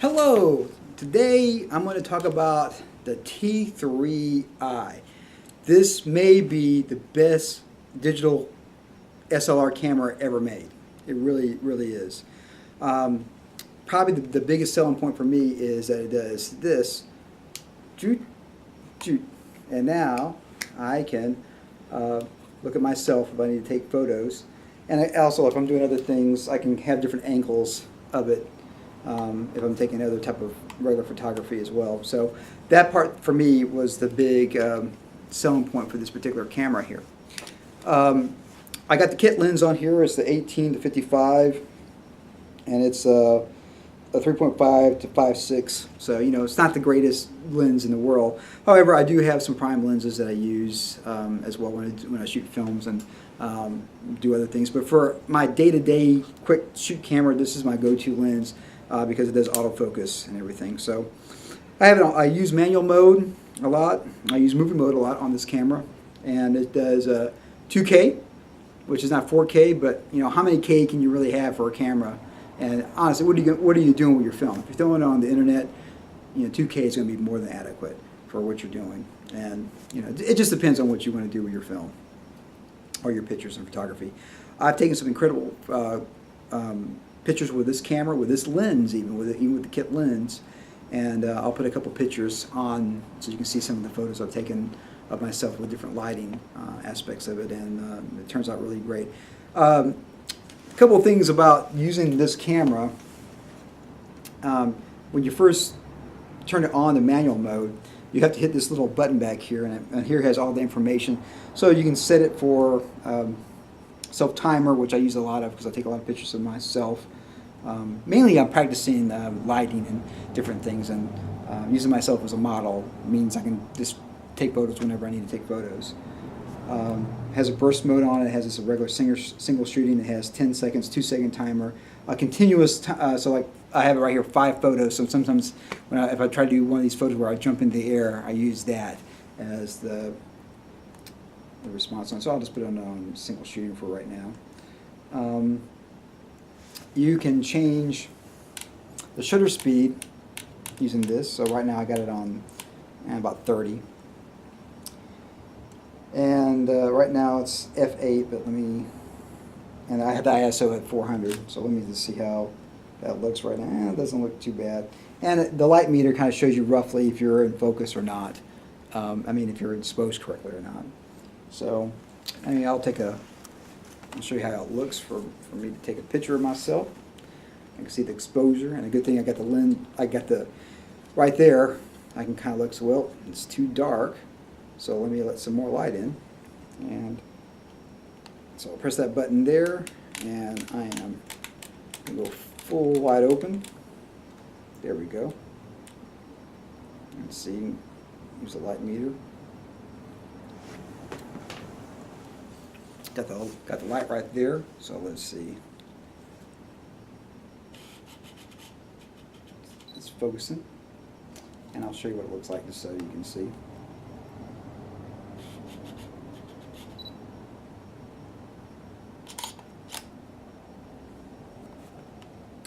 Hello! Today I'm going to talk about the T3i. This may be the best digital SLR camera ever made. It really, really is. Probably the biggest selling point for me is that it does this, joot, joot, and now I can look at myself if I need to take photos. And also, if I'm doing other things, I can have different angles of it. If I'm taking other type of regular photography as well. So that part for me was the big selling point for this particular camera here. I got the kit lens on here. It's the 18 to 55, and it's a 3.5 to 5.6. So it's not the greatest lens in the world. However, I do have some prime lenses that I use as well when I shoot films and do other things. But for my day-to-day quick shoot camera, this is my go-to lens. Because it does autofocus and everything. So I have it on, I use manual mode a lot. I use movie mode a lot on this camera, and it does 2K, which is not 4K, but how many K can you really have for a camera? And honestly, what are you doing with your film? If you're filming it on the internet, 2K is going to be more than adequate for what you're doing. And it just depends on what you want to do with your film or your pictures and photography. I've taken some incredible pictures with this camera, with this lens, even with the kit lens, and I'll put a couple pictures on so you can see some of the photos I've taken of myself with different lighting aspects of it, and it turns out really great. A couple of things about using this camera. When you first turn it on the manual mode, you have to hit this little button back here, and here has all the information. So you can set it for self-timer, which I use a lot of because I take a lot of pictures of myself. Mainly I'm practicing lighting and different things, and using myself as a model means I can just take photos whenever I need to take photos. It has a burst mode on it. It has this regular single shooting. It has 10 seconds, 2-second timer, a continuous, so like I have it right here, 5 photos, so sometimes if I try to do one of these photos where I jump into the air, I use that as the response on. So I'll just put it on single shooting for right now. You can change the shutter speed using this. So right now I got it on about 30. And right now it's f8, but and I have the ISO at 400. So let me just see how that looks right now. It doesn't look too bad. And the light meter kind of shows you roughly if you're in focus or not. If you're exposed correctly or not. So, I'll show you how it looks for me to take a picture of myself. I can see the exposure, and a good thing I got the lens, right there, I can kind of look, so well, it's too dark, so let me let some more light in. And so I'll press that button there, and I am going to go full wide open. There we go. Let's see, use the light meter. Got the light right there, so let's see. It's focusing, and I'll show you what it looks like just so you can see.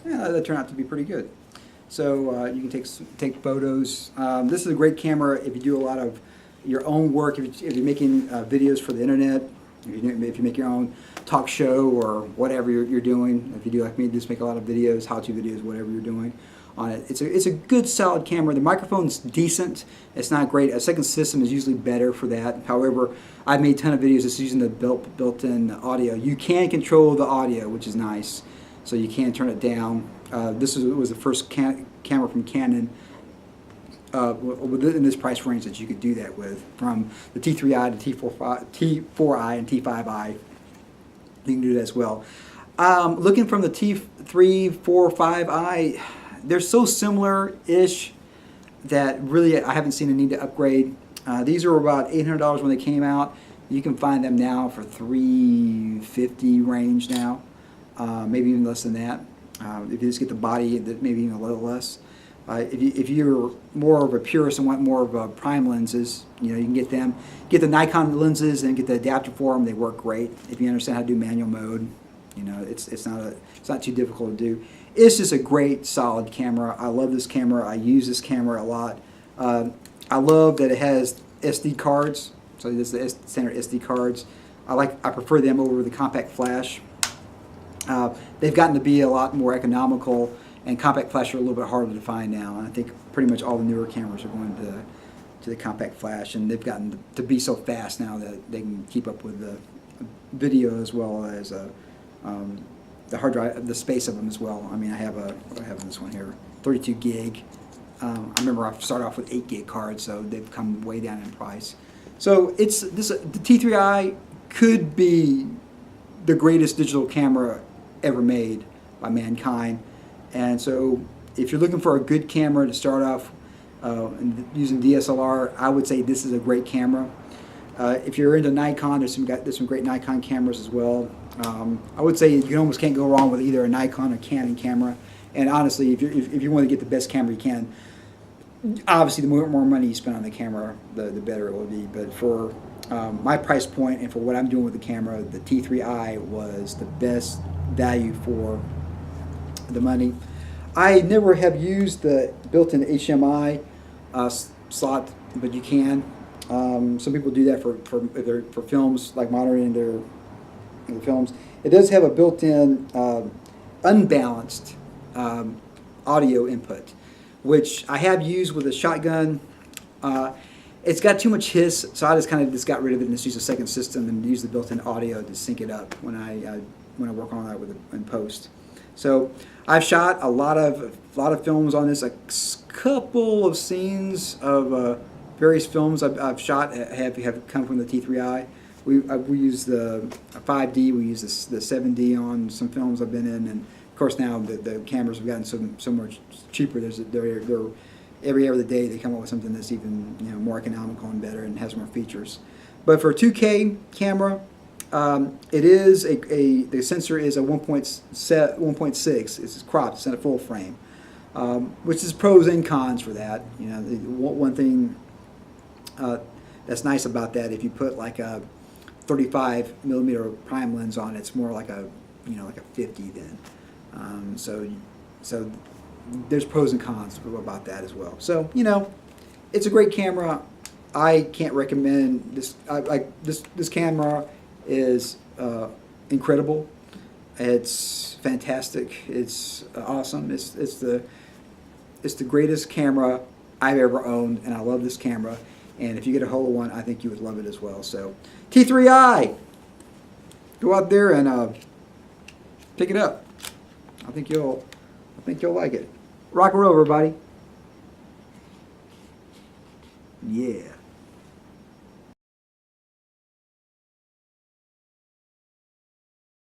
Yeah, that turned out to be pretty good. So you can take photos. This is a great camera if you do a lot of your own work, if you're making videos for the internet. If you make your own talk show or whatever you're doing, if you do like me, just make a lot of videos, how-to videos, whatever you're doing on it. It's a good, solid camera. The microphone's decent. It's not great. A second system is usually better for that. However, I've made a ton of videos just using the built-in audio. You can control the audio, which is nice, so you can turn it down. This was the first camera from Canon within this price range that you could do that with, from the T3i to T4i and T5i. You can do that as well. Looking from the T3, 4, 5i, they're so similar-ish that really I haven't seen a need to upgrade. These were about $800 when they came out. You can find them now for $350 range now, maybe even less than that. If you just get the body, maybe even a little less. If you're more of a purist and want more of a prime lenses, you can get them. Get the Nikon lenses and get the adapter for them. They work great if you understand how to do manual mode. You know, it's not too difficult to do. It's just a great solid camera. I love this camera. I use this camera a lot. I love that it has SD cards. So this is the standard SD cards. I prefer them over the compact flash. They've gotten to be a lot more economical, and compact flash are a little bit harder to find now. And I think pretty much all the newer cameras are going to the compact flash, and they've gotten to be so fast now that they can keep up with the video as well as the hard drive, the space of them as well. I mean, I have this one here, 32 gig. I remember I started off with 8 gig cards, so they've come way down in price. So the T3i could be the greatest digital camera ever made by mankind. And so if you're looking for a good camera to start off using DSLR, I would say this is a great camera. If you're into Nikon, there's some great Nikon cameras as well. I would say you almost can't go wrong with either a Nikon or Canon camera. And honestly, if you want to get the best camera you can, obviously the more money you spend on the camera, the better it will be. But for my price point and for what I'm doing with the camera, the T3i was the best value for the money. I never have used the built-in HDMI slot, but you can. Some people do that for films, like monitoring their films. It does have a built-in unbalanced audio input, which I have used with a shotgun. It's got too much hiss, so I just got rid of it and just used a second system and use the built-in audio to sync it up when I work on that in post. So I've shot a lot of films on this. A couple of scenes of various films I've shot have come from the T3i. We use the 5D, we use the 7D on some films I've been in, and of course now the cameras have gotten so much cheaper. They're every other day they come up with something that's even more economical and better and has more features. But for a 2K camera, it is the sensor is a 1.6. It's cropped. It's in a full frame, which is pros and cons for that. One thing that's nice about that, if you put like a 35mm prime lens on it, it's more like a like a 50 then. So there's pros and cons about that as well. So it's a great camera. I can't recommend this. This camera is incredible. It's fantastic. It's awesome. It's the greatest camera I've ever owned, and I love this camera. And if you get a hold of one, I think you would love it as well. So T3i, go out there and pick it up. I think you'll like it. Rock and roll, everybody. Yeah.